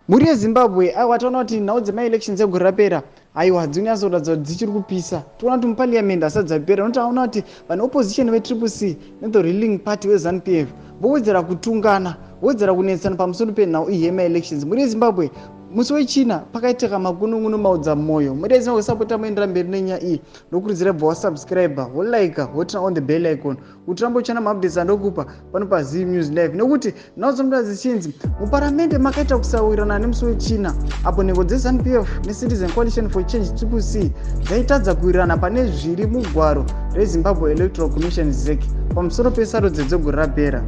Muri yeZimbabwe aiwa taona kuti nhau dzemaelections egore rapera aiwa dzonyatsoratidza kuti dzichiri kupisa. Toona kuti muparliament hasati dzapera unotaona kuti vane opposition veCCC nethe ruling party weZANU-PF vowedzera kutungana wedzera kunetsana pamusoro penhau iyi yemaelections. Muri yeZimbabwe musi wechina pakaitika magunun'unu maudza mwoyo. Muri yeZimbabwe sapota muendera mberi nenyaya iyi nokurudzira bva wasubscribe wolike woturn on the bell icon kuti rambochana maupdates andokupa pano paZim News Live nekuti nhau dzomuda dzichinzi muparamendi makaita kusawirirana nemusi wechina apo nhengo dzeZANU-PF neCitizen Coalition for Change TSHABANGU dzaitadza kuwirirana pane zviri mugwaro reZimbabwe Electoral Commission ZEC pamusoro pesarudzo dzegore rapera.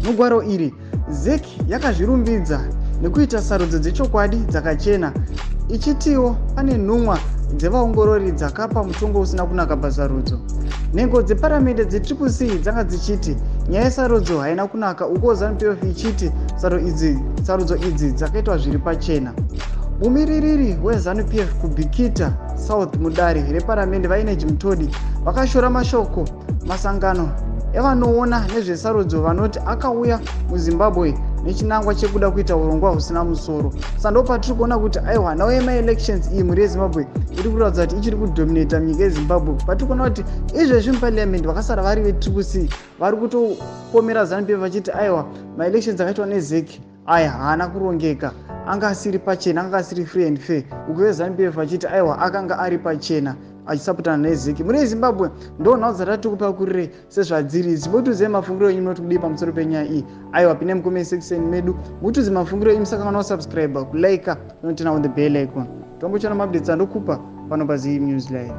Mugwaro iri ZEC yakazvirumbidza nekuita sarudzo dzechokwadi dzakachena ichitiwo pane nhumwa dzevaongorori dzakapa mutongo usina kunaka pasarudzo. Nhengo dzeparamende dzeCCC dzanga dzichiti nyaya yesarudzo haina kunaka uko ZANU-PF ichiti sarudzo idzi dzakaitwa zviri pachena. Mumiririri weZANU-PF kubhikita South mudare reparamende vaineji mutodi vakashora mashoko masangano evanoona nezvesarudzo vanoti akauya muZimbabwe nechinangwa chekuda kuita urongwa husina musoro. Sando patiri kuona kuti aiwa nhau yemaelections iyi muri yeZimbabwe iri kuratidza kuti ichiri kudominata nyika yeZimbabwe. Patiri kuona kuti izvezvi muparliament vakasara vari veCCC vari kutokomera ZANU-PF vachiti aiwa maelections akaitwa neZEC aya haana kurongeka, anga asiri pachena, anga asiri free and fair. Uko veZANU-PF vachiti aiwa akanga ari pachena achisapotana neZEC. Muri yeZimbabwe ndo nhau dzatati kupa kurire sezvadziri. Zibotuze mafungiro enyu munoti kudii pamusoro penyaya iyi. Aiwa pine mukome section medu mutuze mafungiro enyu saka kana subscribe kulike noturn on the bell icon. Tombochana maupdates andokupa pano paZim News Live.